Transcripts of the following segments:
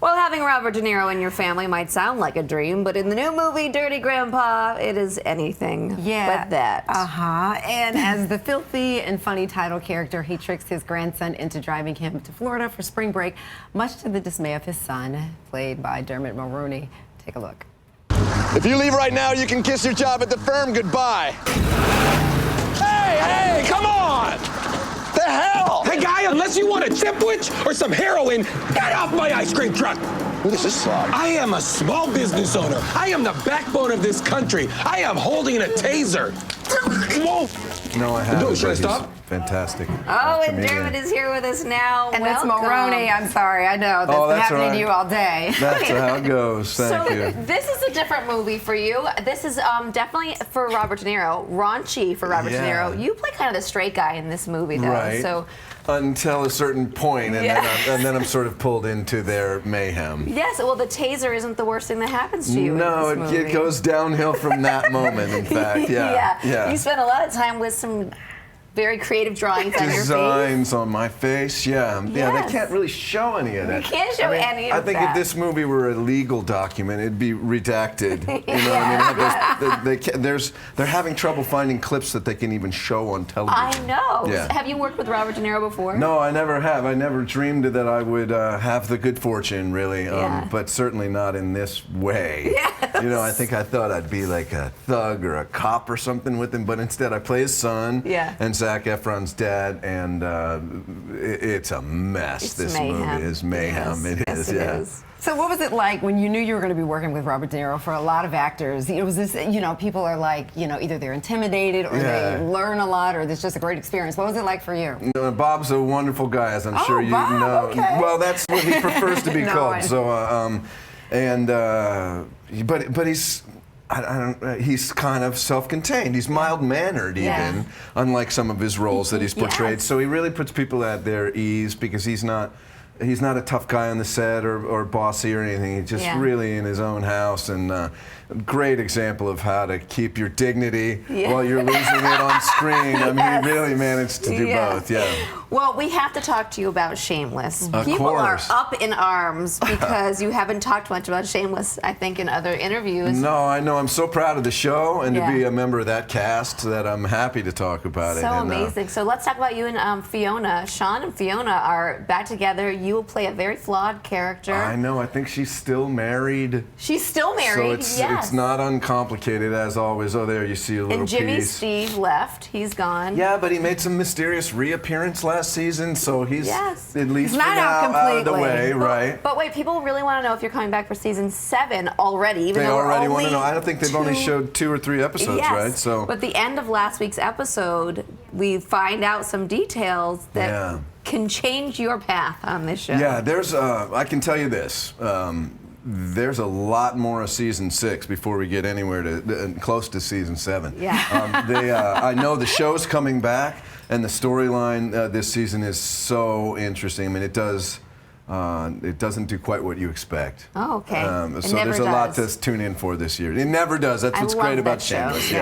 Well, having Robert De Niro in your family might sound like a dream, but in the new movie, Dirty Grandpa, it is anything but that. And as the filthy and funny title character, he tricks his grandson into driving him to Florida for spring break, much to the dismay of his son, played by Dermot Mulroney. Take a look. If you leave right now, you can kiss your job at the firm goodbye. Hey, come on! The hell? Hey, guy, unless you want a sandwich or some heroin, get off my ice cream truck! Who is this slob? I am a small business owner. I am the backbone of this country. I am holding a taser. Whoa! No, I haven't. Should I stop? Fantastic. Oh, and Dermot is here with us now. And that's Mulroney. I'm sorry, I know. That's been happening to you all day. That's how it goes. Thank you. This is a different movie for you. This is definitely for Robert De Niro. Raunchy for Robert De Niro. You play kind of the straight guy in this movie, though. Right. So until a certain point, and then I'm sort of pulled into their mayhem. Yes, well, the taser isn't the worst thing that happens to you. No, in this movie. it goes downhill from that moment, in fact. You spent a lot of time with some very creative drawings on your face. Designs on my face, yeah. They can't really show any of that. You can't show any of that. I think if this movie were a legal document, it'd be redacted. You know what I mean? They're having trouble finding clips that they can even show on television. I know. Yeah. Have you worked with Robert De Niro before? No, I never have. I never dreamed that I would have the good fortune, really, but certainly not in this way. Yes. You know, I thought I'd be like a thug or a cop or something with him, but instead I play his son and Zac Efron's dad, and it's a mess. It's this mayhem. movie is mayhem. Yes, it is. So what was it like when you knew you were going to be working with Robert De Niro? For a lot of actors, it was this, people are like, either they're intimidated or they learn a lot, or it's just a great experience. What was it like for you? Bob's a wonderful guy, as I'm sure you Bob, know. okay. Well, that's what he prefers to be called. So, but he's. He's kind of self-contained. He's mild-mannered, even, unlike some of his roles that he's portrayed. So he really puts people at their ease because he's not a tough guy on the set or bossy or anything. He's just really in his own house, and a great example of how to keep your dignity while you're losing it on screen. I mean, he really managed to do both. Well, we have to talk to you about Shameless. Of People course. are up in arms because you haven't talked much about Shameless, I think, in other interviews. No, I know. I'm so proud of the show and to be a member of that cast that I'm happy to talk about it. So amazing. So let's talk about you and Fiona. Sean and Fiona are back together. You will play a very flawed character. I know. I think she's still married. She's still married, so it's not uncomplicated, as always. Oh, there you see a little piece. And Jimmy piece. Steve left. He's gone. Yeah, but he made some mysterious reappearance last season, so he's at least not out of the way, right? But wait, people really want to know if you're coming back for season 7 already. Even they though already want to know. I don't think they've only showed 2 or 3 episodes, right? So, but the end of last week's episode, we find out some details that can change your path on this show. Yeah, there's. I can tell you this. There's a lot more of season 6 before we get anywhere to close to season 7. Yeah. I know the show's coming back, and the storyline this season is so interesting. I mean, it doesn't do quite what you expect. Oh, okay. So there's a lot to tune in for this year. It never does. That's what's great about Shameless.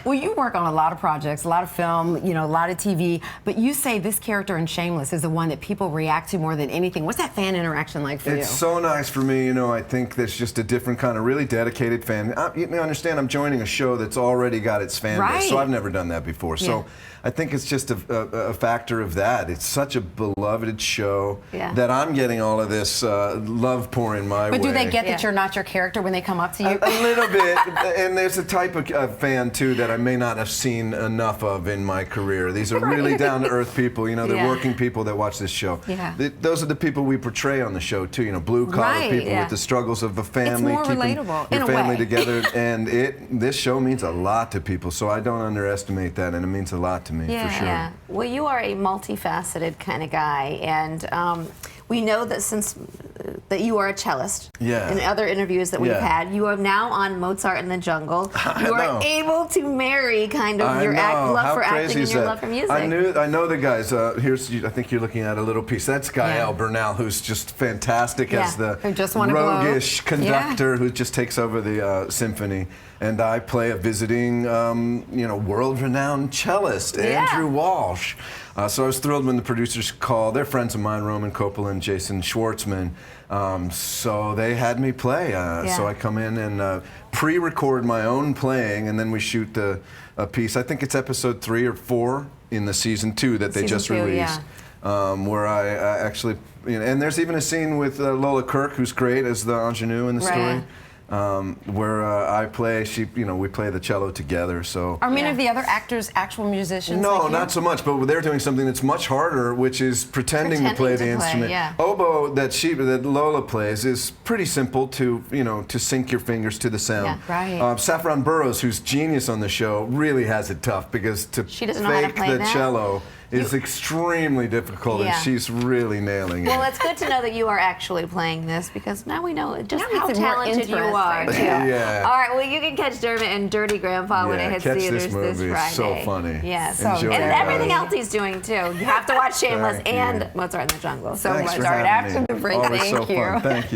Well, you work on a lot of projects, a lot of film, a lot of TV, but you say this character in Shameless is the one that people react to more than anything. What's that fan interaction like for you? It's so nice for me. I think there's just a different kind of really dedicated fan. You understand, I'm joining a show that's already got its fan base, so I've never done that before. So I think it's just a factor of that. It's such a beloved show that I'm getting all of this love pouring my way. But do they get that you're not your character when they come up to you? A little bit. And there's a type of fan, too, that I may not have seen enough of in my career. These are really down-to-earth people. They're working people that watch this show. Those are the people we portray on the show, too. Blue-collar people with the struggles of a family. It's more relatable, your family together. And this show means a lot to people, so I don't underestimate that, and it means a lot to me, for sure. Yeah. Well, you are a multifaceted kind of guy, and we know that since that you are a cellist. Yeah. In other interviews that we've had, you are now on Mozart in the Jungle. You are able to marry kind of your love for acting and your love for music. I know the guys. I think you're looking at a little piece. That's Gael Bernal, who's just fantastic as the roguish conductor who just takes over the symphony. And I play a visiting, world-renowned cellist, Andrew Walsh. So I was thrilled when the producers called. They're friends of mine, Roman Coppola and Jason Schwartzman. So they had me play. So I come in and pre-record my own playing, and then we shoot a piece. I think it's episode 3 or 4 in the season 2 that they just released. Where I actually, and there's even a scene with Lola Kirk, who's great as the ingenue in the story, where I play. We play the cello together. So are many of the other actors actual musicians? No, like not so much. But they're doing something that's much harder, which is pretending to play the instrument. Oboe that Lola plays is pretty simple to sync your fingers to the sound. Saffron Burrows, who's genius on the show, really has it tough because to fake the cello is extremely difficult, and she's really nailing it. Well, it's good to know that you are actually playing this, because now we know just how talented you are, too. All right, well, you can catch Dermot in Dirty Grandpa when it hits theaters this Friday. It's so funny. Yes, Enjoy and it, everything guys. else he's doing, too. You have to watch Shameless and Mozart in the Jungle. So Thanks much. for Start having after me. the break. Always Thank so you. fun. Thank you.